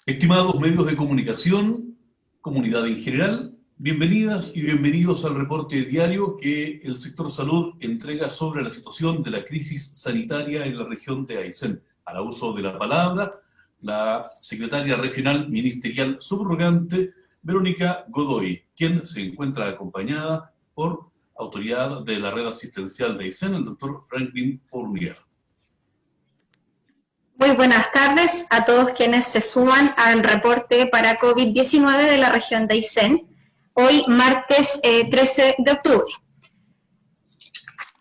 Estimados medios de comunicación, comunidad en general, bienvenidas y bienvenidos al reporte diario que el sector salud entrega sobre la situación de la crisis sanitaria en la región de Aysén. Para uso de la palabra, la secretaria regional ministerial subrogante, Verónica Godoy, quien se encuentra acompañada por autoridad de la red asistencial de Aysén, el doctor Franklin Fournier. Muy buenas tardes a todos quienes se suman al reporte para COVID-19 de la región de Aysén, hoy martes 13 de octubre.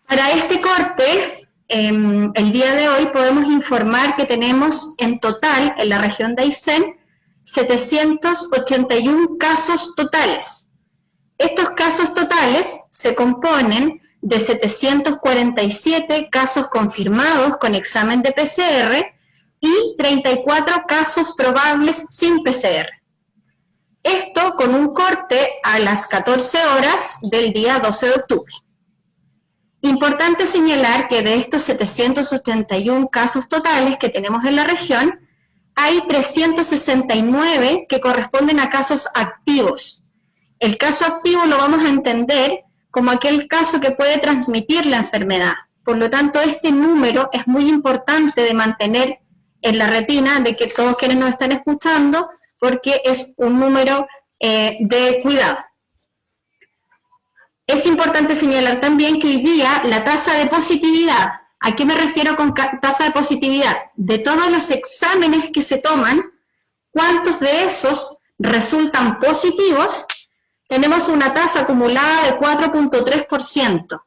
Para este corte, el día de hoy podemos informar que tenemos en total en la región de Aysén 781 casos totales. Estos casos totales se componen de 747 casos confirmados con examen de PCR y 34 casos probables sin PCR. Esto con un corte a las 14 horas del día 12 de octubre. Importante señalar que de estos 781 casos totales que tenemos en la región, hay 369 que corresponden a casos activos. El caso activo lo vamos a entender como aquel caso que puede transmitir la enfermedad. Por lo tanto, este número es muy importante de mantener en la retina de que todos quienes nos están escuchando, porque es un número de cuidado. Es importante señalar también que hoy día la tasa de positividad, ¿a qué me refiero con tasa de positividad? De todos los exámenes que se toman, ¿cuántos de esos resultan positivos? Tenemos una tasa acumulada de 4.3%.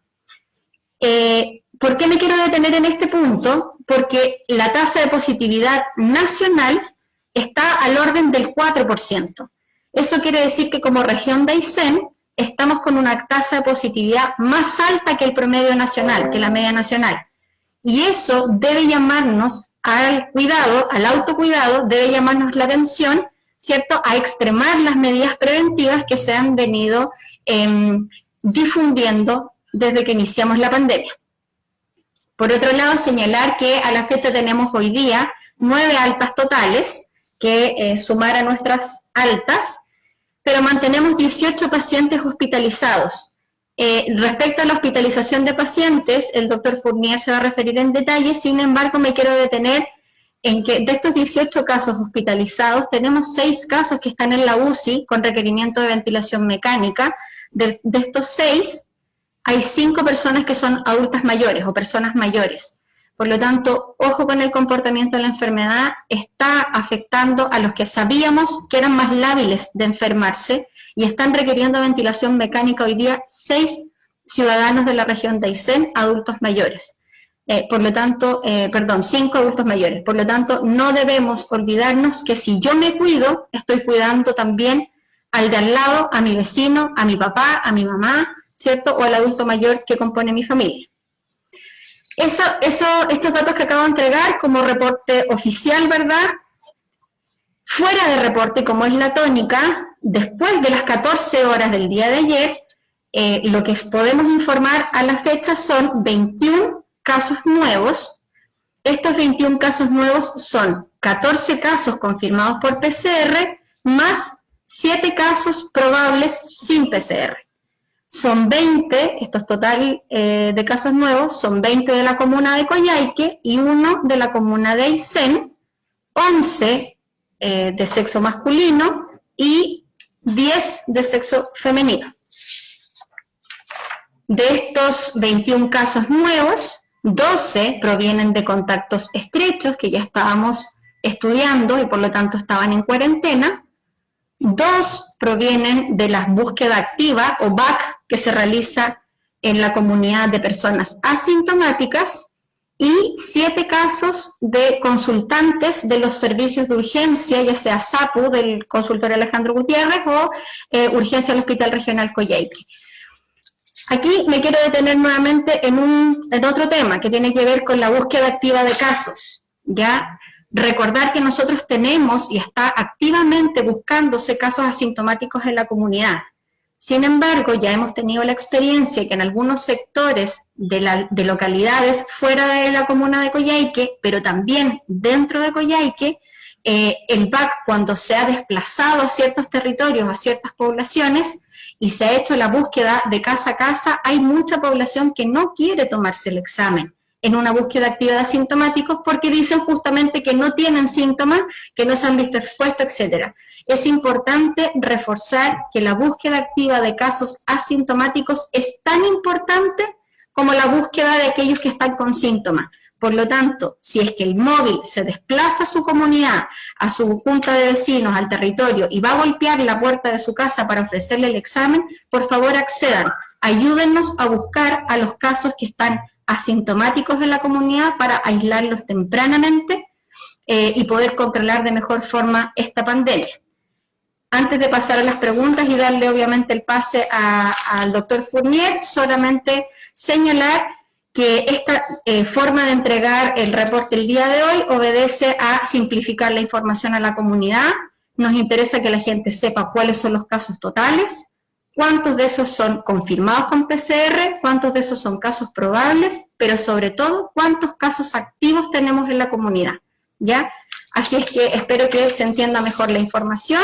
¿Por qué me quiero detener en este punto? Porque la tasa de positividad nacional está al orden del 4%. Eso quiere decir que como región de Aysén estamos con una tasa de positividad más alta que el promedio nacional, que la media nacional. Y eso debe llamarnos al cuidado, al autocuidado, debe llamarnos la atención, ¿cierto?, a extremar las medidas preventivas que se han venido difundiendo desde que iniciamos la pandemia. Por otro lado, señalar que a la fecha tenemos hoy día 9 altas totales, que sumar a nuestras altas, pero mantenemos 18 pacientes hospitalizados. Respecto a la hospitalización de pacientes, el doctor Fournier se va a referir en detalle, sin embargo me quiero detener en que de estos 18 casos hospitalizados, tenemos 6 casos que están en la UCI con requerimiento de ventilación mecánica. De estos 6, hay 5 personas que son adultas mayores o personas mayores. Por lo tanto, ojo con el comportamiento de la enfermedad, está afectando a los que sabíamos que eran más lábiles de enfermarse y están requiriendo ventilación mecánica hoy día 6 ciudadanos de la región de Aysén, adultos mayores. Por lo tanto, 5 adultos mayores. Por lo tanto, no debemos olvidarnos que si yo me cuido, estoy cuidando también al de al lado, a mi vecino, a mi papá, a mi mamá, ¿cierto?, o al adulto mayor que compone mi familia. Estos datos que acabo de entregar como reporte oficial, ¿verdad? Fuera de reporte, como es la tónica, después de las 14 horas del día de ayer, lo que podemos informar a la fecha son 21 casos nuevos. Estos 21 casos nuevos son 14 casos confirmados por PCR, más 7 casos probables sin PCR. Son 20, estos total de casos nuevos, son 20 de la comuna de Coyhaique y 1 de la comuna de Aysén, 11 de sexo masculino y 10 de sexo femenino. De estos 21 casos nuevos, 12 provienen de contactos estrechos que ya estábamos estudiando y por lo tanto estaban en cuarentena. 2 provienen de la búsqueda activa o BAC que se realiza en la comunidad de personas asintomáticas y 7 casos de consultantes de los servicios de urgencia, ya sea SAPU del consultorio Alejandro Gutiérrez o urgencia del Hospital Regional Coyhaique. Aquí me quiero detener nuevamente en otro tema que tiene que ver con la búsqueda activa de casos, ¿ya? Recordar que nosotros tenemos y está activamente buscándose casos asintomáticos en la comunidad. Sin embargo, ya hemos tenido la experiencia que en algunos sectores de localidades fuera de la comuna de Coyhaique, pero también dentro de Coyhaique, el BAC, cuando se ha desplazado a ciertos territorios, a ciertas poblaciones, y se ha hecho la búsqueda de casa a casa, hay mucha población que no quiere tomarse el examen en una búsqueda activa de asintomáticos porque dicen justamente que no tienen síntomas, que no se han visto expuestos, etc. Es importante reforzar que la búsqueda activa de casos asintomáticos es tan importante como la búsqueda de aquellos que están con síntomas. Por lo tanto, si es que el móvil se desplaza a su comunidad, a su junta de vecinos, al territorio, y va a golpear la puerta de su casa para ofrecerle el examen, por favor accedan. Ayúdennos a buscar a los casos que están asintomáticos en la comunidad para aislarlos tempranamente y poder controlar de mejor forma esta pandemia. Antes de pasar a las preguntas y darle obviamente el pase al doctor Fournier, solamente señalar que esta forma de entregar el reporte el día de hoy obedece a simplificar la información a la comunidad. Nos interesa que la gente sepa cuáles son los casos totales, cuántos de esos son confirmados con PCR, cuántos de esos son casos probables, pero sobre todo cuántos casos activos tenemos en la comunidad, ¿ya? Así es que espero que se entienda mejor la información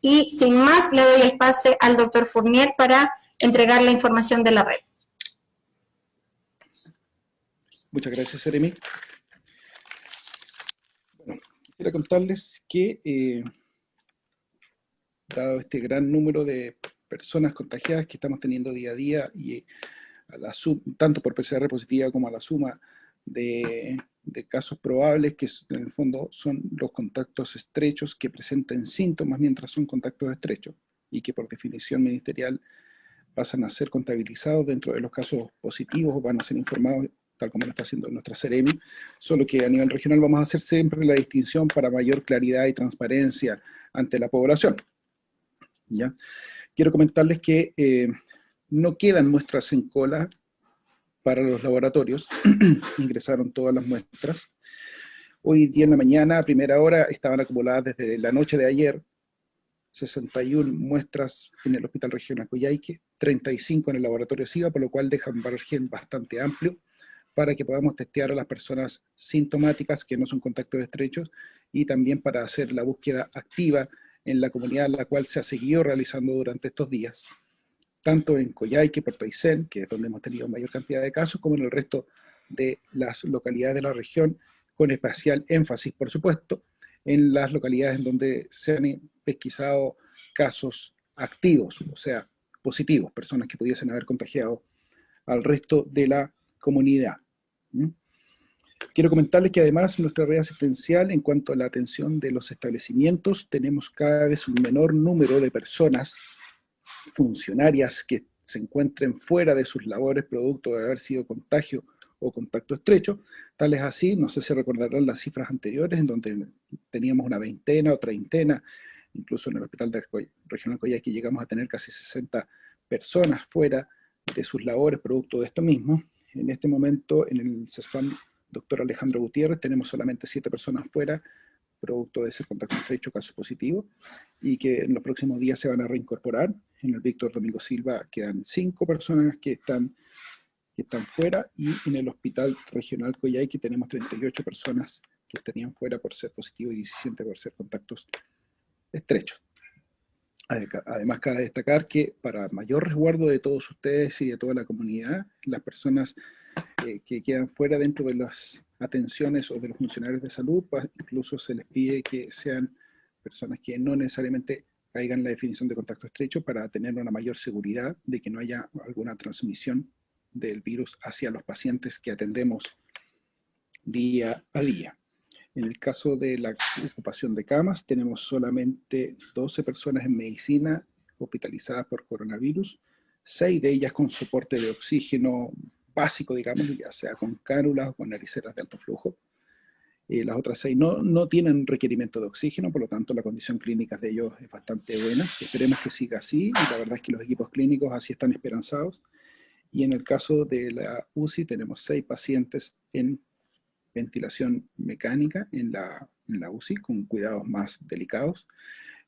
y sin más le doy el pase al doctor Fournier para entregar la información de la red. Muchas gracias, Seremi. Bueno, quisiera contarles que, dado este gran número de personas contagiadas que estamos teniendo día a día, y tanto por PCR positiva como a la suma de casos probables, que en el fondo son los contactos estrechos que presentan síntomas mientras son contactos estrechos, y que por definición ministerial pasan a ser contabilizados dentro de los casos positivos o van a ser informados tal como lo está haciendo nuestra Seremi, solo que a nivel regional vamos a hacer siempre la distinción para mayor claridad y transparencia ante la población. ¿Ya? Quiero comentarles que no quedan muestras en cola para los laboratorios, ingresaron todas las muestras. Hoy día en la mañana, a primera hora, estaban acumuladas desde la noche de ayer, 61 muestras en el Hospital Regional Coyhaique, 35 en el laboratorio SIVA, por lo cual deja un margen bastante amplio para que podamos testear a las personas sintomáticas que no son contactos estrechos y también para hacer la búsqueda activa en la comunidad, la cual se ha seguido realizando durante estos días, tanto en Coyhaique, Puerto Aysén, que es donde hemos tenido mayor cantidad de casos, como en el resto de las localidades de la región, con especial énfasis, por supuesto, en las localidades en donde se han pesquisado casos activos, o sea, positivos, personas que pudiesen haber contagiado al resto de la comunidad. Quiero comentarles que además nuestra red asistencial en cuanto a la atención de los establecimientos, tenemos cada vez un menor número de personas funcionarias que se encuentren fuera de sus labores producto de haber sido contagio o contacto estrecho. Tal es así, no sé si recordarán las cifras anteriores, en donde teníamos una veintena o treintena, incluso en el Hospital Regional Coyhaique llegamos a tener casi 60 personas fuera de sus labores producto de esto mismo. En este momento, en el CESFAM Dr. Alejandro Gutiérrez, tenemos solamente 7 personas fuera, producto de ese contacto estrecho, caso positivo, y que en los próximos días se van a reincorporar. En el Víctor Domingo Silva quedan 5 personas que están fuera, y en el Hospital Regional Coyhaique tenemos 38 personas que estarían fuera por ser positivo y 17 por ser contactos estrechos. Además, cabe destacar que para mayor resguardo de todos ustedes y de toda la comunidad, las personas que quedan fuera dentro de las atenciones o de los funcionarios de salud, incluso se les pide que sean personas que no necesariamente caigan en la definición de contacto estrecho para tener una mayor seguridad de que no haya alguna transmisión del virus hacia los pacientes que atendemos día a día. En el caso de la ocupación de camas, tenemos solamente 12 personas en medicina hospitalizadas por coronavirus, 6 de ellas con soporte de oxígeno básico, digamos, ya sea con cánulas o con nariceras de alto flujo. Las otras 6 no tienen requerimiento de oxígeno, por lo tanto la condición clínica de ellos es bastante buena. Esperemos que siga así, y la verdad es que los equipos clínicos así están esperanzados. Y en el caso de la UCI tenemos 6 pacientes en ventilación mecánica en la UCI, con cuidados más delicados.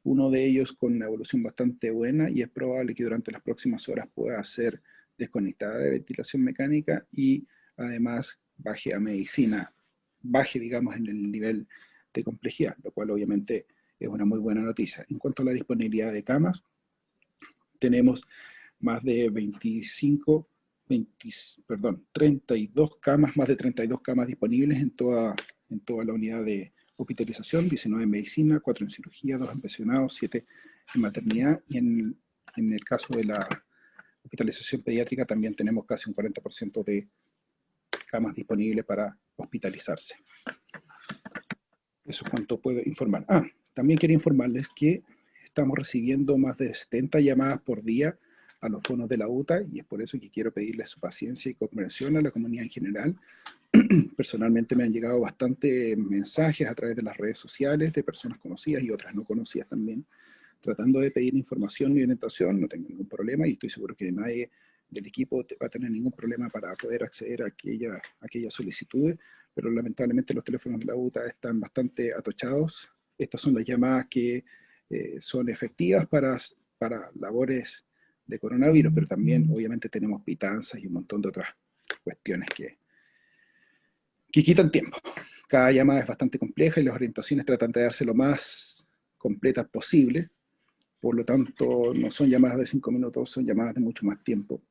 Uno de ellos con una evolución bastante buena, y es probable que durante las próximas horas pueda ser desconectada de ventilación mecánica y además baje a medicina, digamos, en el nivel de complejidad, lo cual obviamente es una muy buena noticia. En cuanto a la disponibilidad de camas, tenemos más de 32 camas, más de 32 camas disponibles en toda la unidad de hospitalización, 19 en medicina, 4 en cirugía, 2 en pensionados, 7 en maternidad, y en el caso de la hospitalización pediátrica también tenemos casi un 40% de camas disponibles para hospitalizarse. Eso es cuanto puedo informar. También quería informarles que estamos recibiendo más de 70 llamadas por día a los fonos de la UTA, y es por eso que quiero pedirles su paciencia y comprensión a la comunidad en general. Personalmente me han llegado bastantes mensajes a través de las redes sociales de personas conocidas y otras no conocidas también, tratando de pedir información y orientación. No tengo ningún problema y estoy seguro que nadie del equipo va a tener ningún problema para poder acceder a aquellas solicitudes, pero lamentablemente los teléfonos de la UTA están bastante atochados. Estas son las llamadas que son efectivas para labores de coronavirus, pero también obviamente tenemos pitanzas y un montón de otras cuestiones que quitan tiempo. Cada llamada es bastante compleja y las orientaciones tratan de darse lo más completas posible. Por lo tanto, no son llamadas de 5 minutos, son llamadas de mucho más tiempo,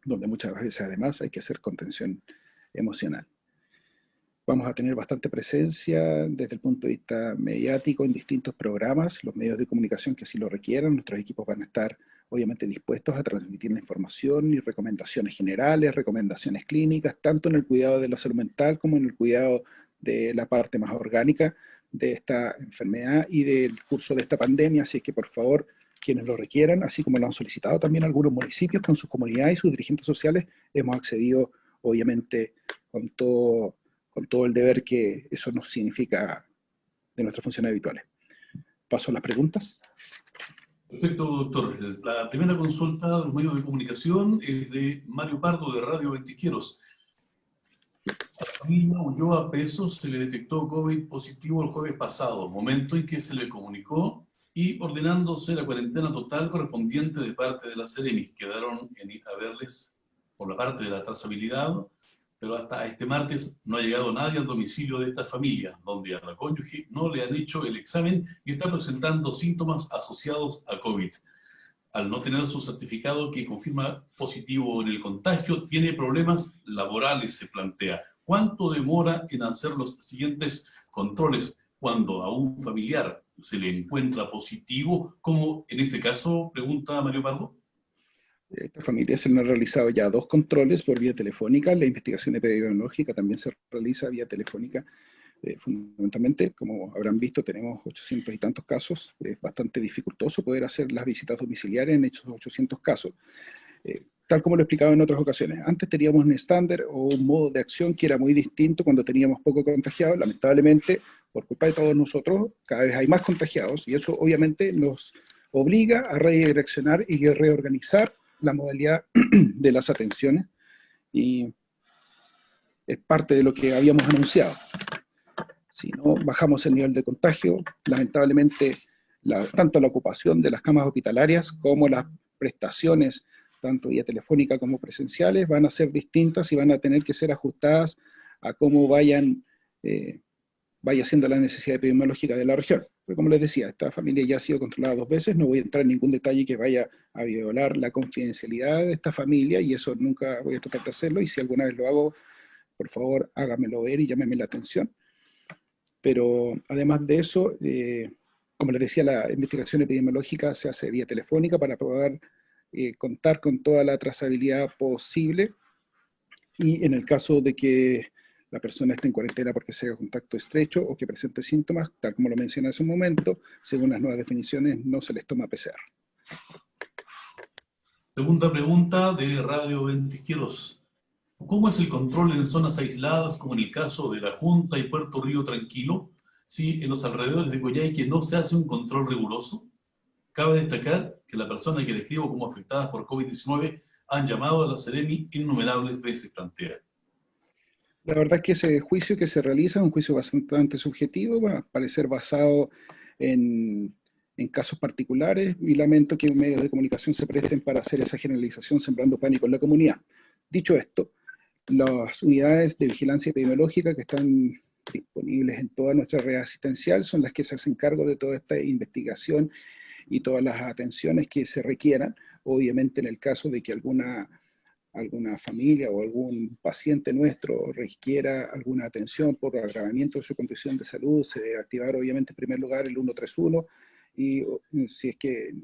donde muchas veces además hay que hacer contención emocional. Vamos a tener bastante presencia desde el punto de vista mediático en distintos programas, los medios de comunicación que así lo requieran. Nuestros equipos van a estar obviamente dispuestos a transmitir la información y recomendaciones generales, recomendaciones clínicas, tanto en el cuidado de la salud mental como en el cuidado de la parte más orgánica de esta enfermedad y del curso de esta pandemia. Así que por favor, quienes lo requieran, así como lo han solicitado también algunos municipios con sus comunidades y sus dirigentes sociales, hemos accedido obviamente con todo el deber que eso nos significa de nuestras funciones habituales. Paso a las preguntas. Perfecto, doctor. La primera consulta de los medios de comunicación es de Mario Pardo, de Radio Ventisqueros. A la familia Ulloa Peso se le detectó COVID positivo el jueves pasado, momento en que se le comunicó y ordenándose la cuarentena total correspondiente de parte de la Ceremis. Quedaron en ir a verles por la parte de la trazabilidad, pero hasta este martes no ha llegado nadie al domicilio de esta familia, donde a la cónyuge no le han hecho el examen y está presentando síntomas asociados a COVID. Al no tener su certificado que confirma positivo en el contagio, tiene problemas laborales, se plantea. ¿Cuánto demora en hacer los siguientes controles cuando a un familiar se le encuentra positivo? Como en este caso, pregunta Mario Pardo. Esta familia se le han realizado ya 2 controles por vía telefónica. La investigación epidemiológica también se realiza vía telefónica. Fundamentalmente, como habrán visto, tenemos 800 y tantos casos. Es bastante dificultoso poder hacer las visitas domiciliarias en estos 800 casos. Tal como lo he explicado en otras ocasiones. Antes teníamos un estándar o un modo de acción que era muy distinto cuando teníamos poco contagiados. Lamentablemente, por culpa de todos nosotros, cada vez hay más contagiados y eso obviamente nos obliga a redireccionar y reorganizar la modalidad de las atenciones, y es parte de lo que habíamos anunciado. Si no bajamos el nivel de contagio, lamentablemente tanto la ocupación de las camas hospitalarias como las prestaciones, tanto vía telefónica como presenciales, van a ser distintas y van a tener que ser ajustadas a cómo vaya siendo la necesidad epidemiológica de la región. Pero como les decía, esta familia ya ha sido controlada 2 veces, no voy a entrar en ningún detalle que vaya a violar la confidencialidad de esta familia, y eso nunca voy a tratar de hacerlo, y si alguna vez lo hago, por favor, hágamelo ver y llámeme la atención. Pero además de eso, como les decía, la investigación epidemiológica se hace vía telefónica para poder contar con toda la trazabilidad posible, y en el caso de que la persona esté en cuarentena porque sea contacto estrecho o que presente síntomas, tal como lo mencioné hace un momento, según las nuevas definiciones, no se les toma PCR. Segunda pregunta de Radio Ventisqueros. ¿Cómo es el control en zonas aisladas, como en el caso de La Junta y Puerto Río Tranquilo, si en los alrededores de Coyhaique no se hace un control riguroso? Cabe destacar que la persona que describo como afectadas por COVID-19 han llamado a la Seremi innumerables veces, plantea. La verdad es que ese juicio que se realiza es un juicio bastante subjetivo, va a parecer basado en casos particulares, y lamento que medios de comunicación se presten para hacer esa generalización sembrando pánico en la comunidad. Dicho esto, las unidades de vigilancia epidemiológica que están disponibles en toda nuestra red asistencial, son las que se hacen cargo de toda esta investigación y todas las atenciones que se requieran. Obviamente, en el caso de que alguna familia o algún paciente nuestro requiera alguna atención por agravamiento de su condición de salud, se debe activar obviamente en primer lugar el 131, y si es que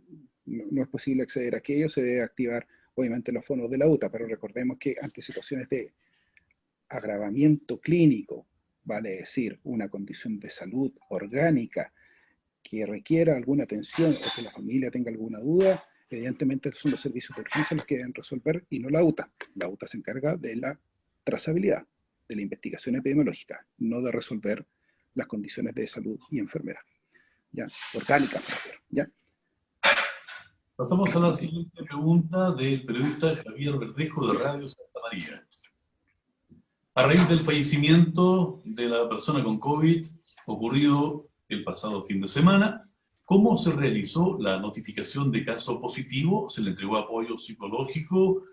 no es posible acceder a aquello, se debe activar obviamente los fondos de la UTA, pero recordemos que ante situaciones de agravamiento clínico, vale decir, una condición de salud orgánica que requiera alguna atención o que la familia tenga alguna duda, evidentemente son los servicios de urgencia los que deben resolver y no la UTA. La UTA se encarga de la trazabilidad, de la investigación epidemiológica, no de resolver las condiciones de salud y enfermedad, ¿ya? Orgánicas, ¿ya? Pasamos a la siguiente pregunta del periodista Javier Verdejo de Radio Santa María. A raíz del fallecimiento de la persona con COVID ocurrido el pasado fin de semana, ¿cómo se realizó la notificación de caso positivo? ¿Se le entregó apoyo psicológico,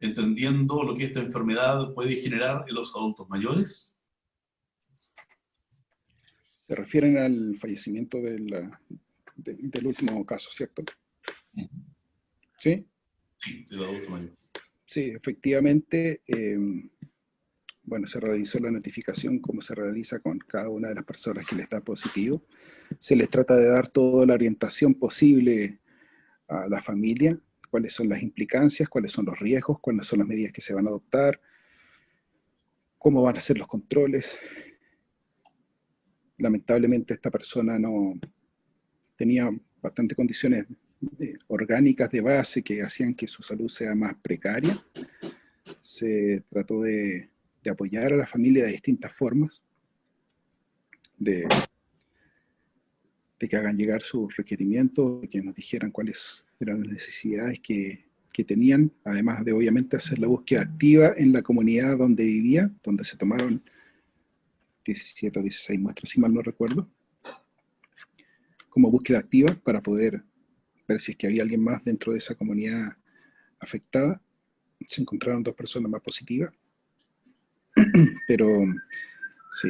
entendiendo lo que esta enfermedad puede generar en los adultos mayores? Se refieren al fallecimiento del último caso, ¿cierto? ¿Sí? Sí, del adulto mayor. Sí, efectivamente, bueno, se realizó la notificación como se realiza con cada una de las personas que les da positivo. Se les trata de dar toda la orientación posible a la familia, cuáles son las implicancias, cuáles son los riesgos, cuáles son las medidas que se van a adoptar, cómo van a ser los controles. Lamentablemente esta persona no tenía bastantes condiciones orgánicas de base que hacían que su salud sea más precaria. Se trató de apoyar a la familia de distintas formas, de que hagan llegar sus requerimientos, que nos dijeran cuáles eran las necesidades que tenían, además de obviamente hacer la búsqueda activa en la comunidad donde vivía, donde se tomaron 17 o 16 muestras, si mal no recuerdo, como búsqueda activa para poder ver si es que había alguien más dentro de esa comunidad afectada. Se encontraron 2 personas más positivas, pero sí,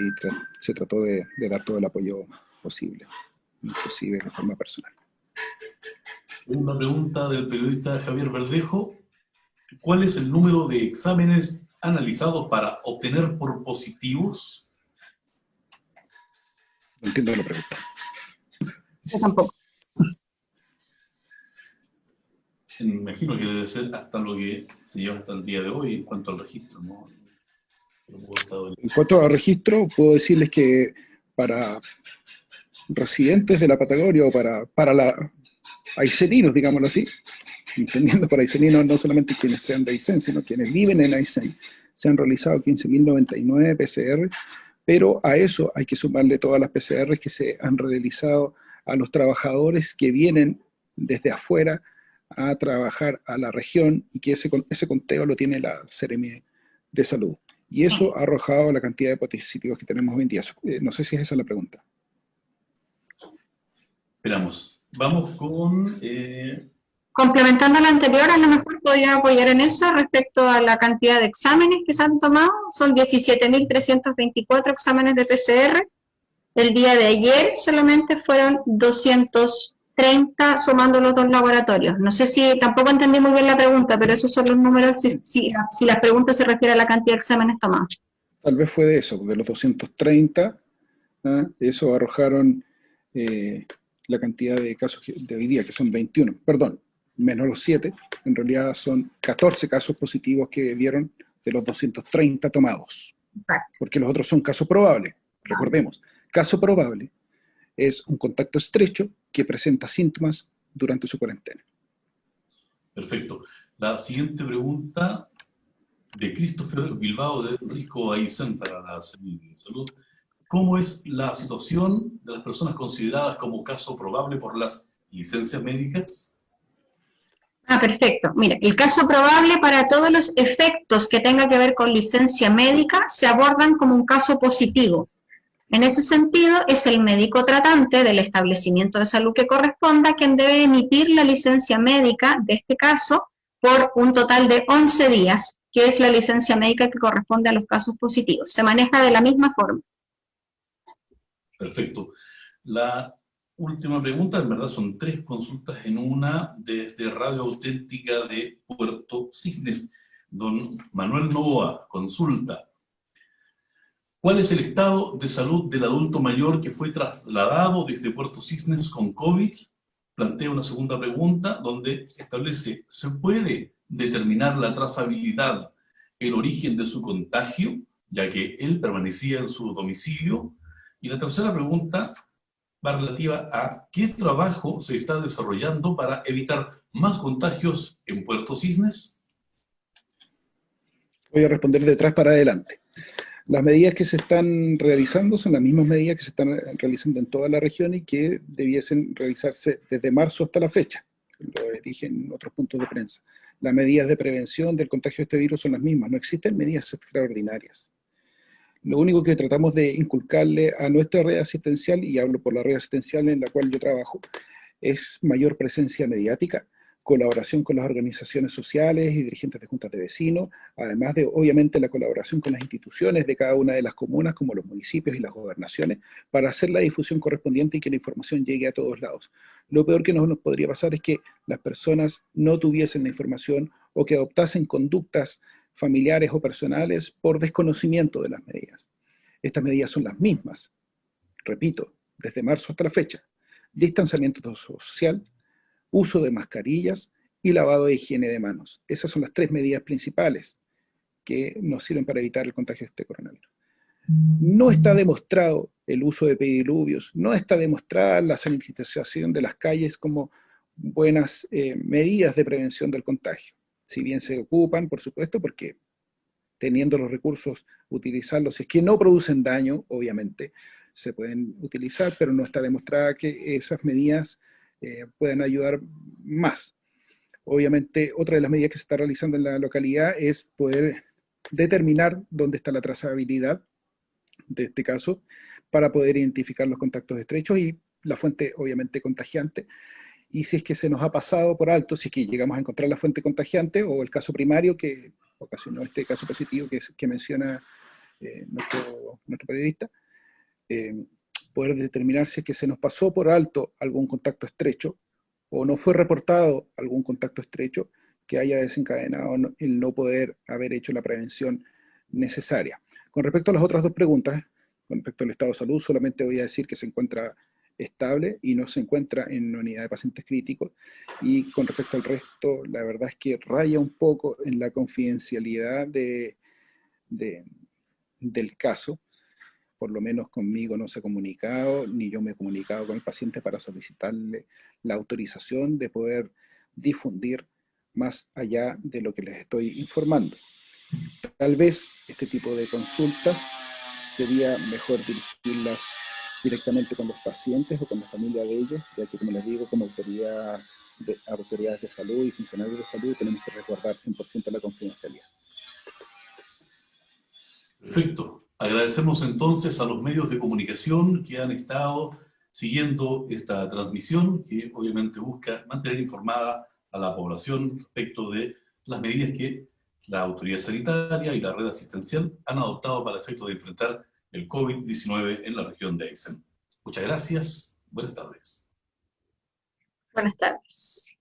se trató de dar todo el apoyo posible, inclusive de forma personal. Una pregunta del periodista Javier Verdejo. ¿Cuál es el número de exámenes analizados para obtener por positivos? No entiendo la pregunta. Yo tampoco. Me imagino que debe ser hasta lo que se lleva hasta el día de hoy en cuanto al registro, ¿no? En cuanto al registro, puedo decirles que para residentes de la Patagonia o para la aiceninos, digámoslo así, entendiendo por aiceninos no solamente quienes sean de Aysén, sino quienes viven en Aysén, se han realizado 15.099 PCR, pero a eso hay que sumarle todas las PCR que se han realizado a los trabajadores que vienen desde afuera a trabajar a la región y que ese conteo lo tiene la Seremi de Salud. Y eso ha arrojado la cantidad de positivos que tenemos hoy en día. No sé si es esa la pregunta. Esperamos. Vamos con... Complementando lo anterior, a lo mejor podría apoyar en eso respecto a la cantidad de exámenes que se han tomado. Son 17.324 exámenes de PCR. El día de ayer solamente fueron 230 sumando los 2 laboratorios. No sé si, tampoco entendí muy bien la pregunta, pero esos son los números, si la pregunta se refiere a la cantidad de exámenes tomados. Tal vez fue de eso, de los 230, ¿eh? Eso arrojaron la cantidad de casos de hoy día, que son 21, perdón, menos los 7, en realidad son 14 casos positivos que dieron de los 230 tomados. Exacto. Porque los otros son casos probables, recordemos. Caso probable es un contacto estrecho que presenta síntomas durante su cuarentena. Perfecto. La siguiente pregunta de Christopher Bilbao de Risco Aysén para la salud. ¿Cómo es la situación de las personas consideradas como caso probable por las licencias médicas? Perfecto. Mira, el caso probable para todos los efectos que tenga que ver con licencia médica se abordan como un caso positivo. En ese sentido, es el médico tratante del establecimiento de salud que corresponda quien debe emitir la licencia médica de este caso por un total de 11 días, que es la licencia médica que corresponde a los casos positivos. Se maneja de la misma forma. Perfecto. La última pregunta, en verdad son 3 consultas en una, desde Radio Auténtica de Puerto Cisnes. Don Manuel Novoa, consulta. ¿Cuál es el estado de salud del adulto mayor que fue trasladado desde Puerto Cisnes con COVID? Plantea una segunda pregunta donde se establece, ¿se puede determinar la trazabilidad, el origen de su contagio, ya que él permanecía en su domicilio? Y la tercera pregunta va relativa a qué trabajo se está desarrollando para evitar más contagios en Puerto Cisnes. Voy a responder de atrás para adelante. Las medidas que se están realizando son las mismas medidas que se están realizando en toda la región y que debiesen realizarse desde marzo hasta la fecha. Lo dije en otros puntos de prensa. Las medidas de prevención del contagio de este virus son las mismas, no existen medidas extraordinarias. Lo único que tratamos de inculcarle a nuestra red asistencial, y hablo por la red asistencial en la cual yo trabajo, es mayor presencia mediática, colaboración con las organizaciones sociales y dirigentes de juntas de vecinos, además de, obviamente, la colaboración con las instituciones de cada una de las comunas, como los municipios y las gobernaciones, para hacer la difusión correspondiente y que la información llegue a todos lados. Lo peor que nos podría pasar es que las personas no tuviesen la información o que adoptasen conductas familiares o personales por desconocimiento de las medidas. Estas medidas son las mismas, repito, desde marzo hasta la fecha. Distanciamiento social, uso de mascarillas y lavado de higiene de manos. Esas son las 3 medidas principales que nos sirven para evitar el contagio de este coronavirus. No está demostrado el uso de pediluvios, no está demostrada la sanitización de las calles como buenas medidas de prevención del contagio. Si bien se ocupan, por supuesto, porque teniendo los recursos, utilizarlos, si es que no producen daño, obviamente, se pueden utilizar, pero no está demostrada que esas medidas pueden ayudar más. Obviamente, otra de las medidas que se está realizando en la localidad es poder determinar dónde está la trazabilidad de este caso, para poder identificar los contactos estrechos y la fuente, obviamente, contagiante. Y si es que se nos ha pasado por alto, si es que llegamos a encontrar la fuente contagiante o el caso primario que ocasionó este caso positivo que menciona nuestro periodista, poder determinar si es que se nos pasó por alto algún contacto estrecho o no fue reportado algún contacto estrecho que haya desencadenado el no poder haber hecho la prevención necesaria. Con respecto a las otras 2 preguntas, con respecto al estado de salud, solamente voy a decir que se encuentra estable y no se encuentra en unidad de pacientes críticos, y con respecto al resto, la verdad es que raya un poco en la confidencialidad del caso. Por lo menos conmigo no se ha comunicado, ni yo me he comunicado con el paciente para solicitarle la autorización de poder difundir más allá de lo que les estoy informando. Tal vez este tipo de consultas sería mejor dirigirlas directamente con los pacientes o con la familia de ellos, ya que, como les digo, como autoridades de salud y funcionarios de salud tenemos que resguardar 100% la confidencialidad. Perfecto. Agradecemos entonces a los medios de comunicación que han estado siguiendo esta transmisión, que obviamente busca mantener informada a la población respecto de las medidas que la autoridad sanitaria y la red asistencial han adoptado para el efecto de enfrentar el COVID-19 en la región de Aysén. Muchas gracias. Buenas tardes. Buenas tardes.